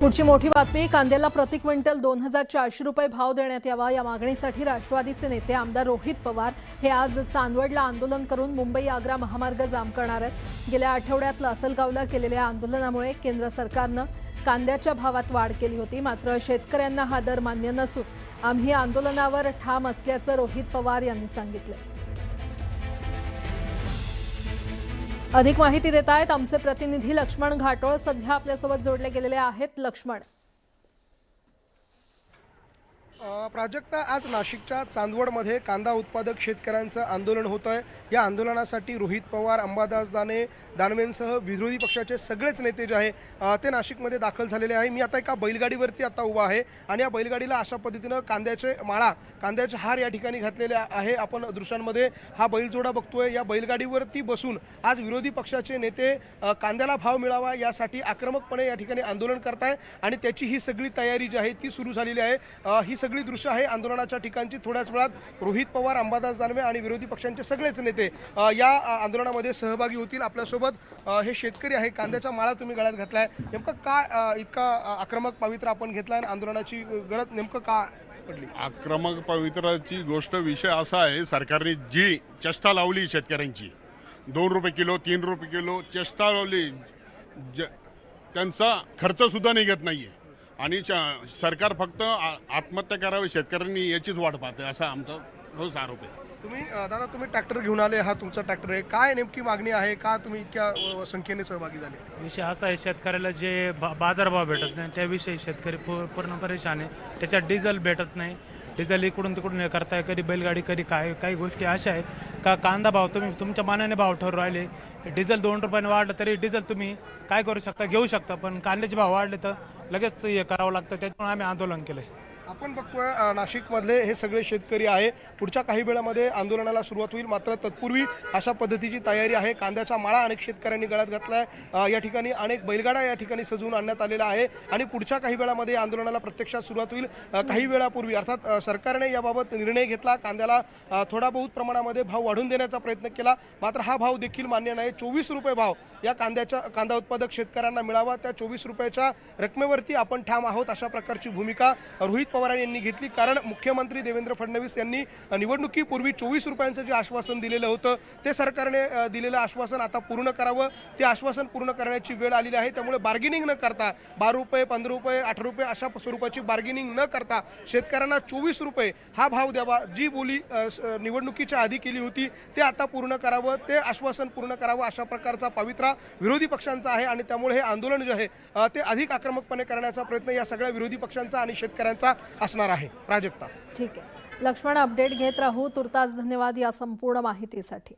पुढची मोठी बातमी, कांद्याला प्रति क्विंटल 2400 रुपये भाव देण्यात यावा या मागणीसाठी राष्ट्रवादीचे नेते आमदार रोहित पवार हे आज चांदवडला आंदोलन करून मुंबई आग्रा महामार्ग जाम करणार आहेत। गेल्या आठवड्यात लासलगावला केलेल्या आंदोलनामुळे केंद्र सरकारनं कांद्याच्या भावात वाढ केली होती, मात्र शेतकऱ्यांना हा दर मान्य नसून आम्ही आंदोलनावर ठाम असल्याचं रोहित पवार यांनी सांगितलं। अधिक माहिती देत आहेत आमचे प्रतिनिधी लक्ष्मण घाटोळ, सध्या आपल्यासोबत जोडले गेलेले आहेत। लक्ष्मण, प्राजक्ता, आज नाशिकच्या चांदवडमध्ये कांदा उत्पादक शेतकऱ्यांचं आंदोलन होत आहे। या आंदोलनासाठी रोहित पवार, अंबादास दानवेंसह विरोधी पक्षाचे सगळेच नेते जे आहे ते नाशिकमध्ये दाखल झालेले आहे। मी आता एका बैलगाडीवरती उभा आहे आणि या बैलगाडीला अशा पद्धतीनं कांद्याचे माळा, कांद्याचे हार या ठिकाणी घातलेले आहे। आपण दृश्यांमध्ये हा बैलजोडा बघतोय। या बैलगाडीवरती बसून आज विरोधी पक्षाचे नेते कांद्याला भाव मिळावा यासाठी आक्रमकपणे या ठिकाणी आंदोलन करताय आणि त्याची ही सगळी तयारी जी आहे ती सुरू झालेली आहे। ही सगळी दृश्य आहे आंदोलनाच्या ठिकाणची। थोड्याच वेळात रोहित पवार, अंबादास दानवे आणि विरोधी पक्षांचे सगळेच नेते या आंदोलनामध्ये सहभागी होतील। आपल्यासोबत हे शेतकरी आहे। कांद्याचा माळा तुम्ही गळ्यात घातलाय, नेमकं का इतका आक्रमक पवित्र आपण घेतलाय? आंदोलनाची गरज नेमकं का पडली? आक्रमक पवित्राची गोष्ट विषय असा आहे, सरकारने जी चेष्टा लावली शेतकऱ्यांची, 2 रुपये किलो 3 रुपये किलो चेष्टा लावली, त्यांचा खर्च सुद्धा निघत नाहीये आणि सरकार फक्त आत्महत्या करावी शेतकऱ्यांनी याचीच वाट पाहते, असा आमचा रोज आरोप आहे। तुम्ही ट्रॅक्टर घेऊन आले, हा तुमचा ट्रॅक्टर आहे, काय नेमकी मागणी आहे? का तुम्ही इतक्या संख्येने सहभागी झाले? विषय असा आहे, शेतकऱ्याला जे बाजारभाव भेटत नाही त्याविषयी शेतकरी पूर्ण परेशान आहे। त्याच्यात डिझेल भेटत नाही, डिझेल इकडून तिकडून हे करताय, कधी बैलगाडी कधी काय, काही गोष्टी अशा आहेत का कांदा भाव तुम्ही तुमच्या मानाने भाव ठरवून राहिले। डिझेल 2 रुपयाने वाढलं तरी डिझेल तुम्ही काय करू शकता, घेऊ शकता, पण कांद्याचे भाव वाढले तर लगेच हे करावं लागतं। त्याच्यामुळे आम्ही आंदोलन केलं आहे। आपण बघतोय नाशिकमधले हे सगळे शेतकरी आहे। पुढच्या काही वेळामध्ये आंदोलनाला सुरुवात होईल, मात्र तत्पूर्वी अशा पद्धतीची तयारी आहे। कांद्याचा माळा अनेक शेतकऱ्यांनी गळ्यात घातलाय। या ठिकाणी अनेक बैलगाड्या या ठिकाणी सजवून आणण्यात आलेला आहे आणि पुढच्या काही वेळामध्ये आंदोलनाला प्रत्यक्षात सुरुवात होईल। काही वेळापूर्वी अर्थात सरकारने याबाबत निर्णय घेतला, कांद्याला थोडा बहुत प्रमाणामध्ये भाव वाढवून देण्याचा प्रयत्न केला, मात्र हा भाव देखील मान्य नाही। 24 रुपये भाव या कांदा उत्पादक शेतकऱ्यांना मिळावा, त्या 24 रुपयाच्या रकमेवरती आपण ठाम आहोत, अशा प्रकारची भूमिका रोहित पवार यांनी घेतली। कारण मुख्यमंत्री देवेंद्र फडणवीस यांनी निवडणुकीपूर्वी 24 रुपयांचं जे आश्वासन दिलेलं होतं ते सरकारने दिलेलं आश्वासन आता पूर्ण करावं। ते आश्वासन पूर्ण करण्याची वेळ आलेली आहे। त्यामुळे बार्गेनिंग न करता 12 रुपये 15 रुपये 8 रुपये अशा स्वरूपाची बार्गेनिंग न करता शेतकऱ्यांना 24 रुपये हा भाव द्यावा। जी बोली निवडणुकीच्या आधी केली होती ते आता पूर्ण करावं, ते आश्वासन पूर्ण करावं, अशा प्रकारचा पवित्रा विरोधी पक्षांचा आहे आणि त्यामुळे हे आंदोलन जे आहे ते अधिक आक्रमकपणे करण्याचा प्रयत्न या सगळ्या विरोधी पक्षांचा आणि शेतकऱ्यांचा असणार आहे। प्राजक्ता, ठीक आहे लक्ष्मण, अपडेट घेत राहू। तुर्तास धन्यवाद या संपूर्ण माहितीसाठी।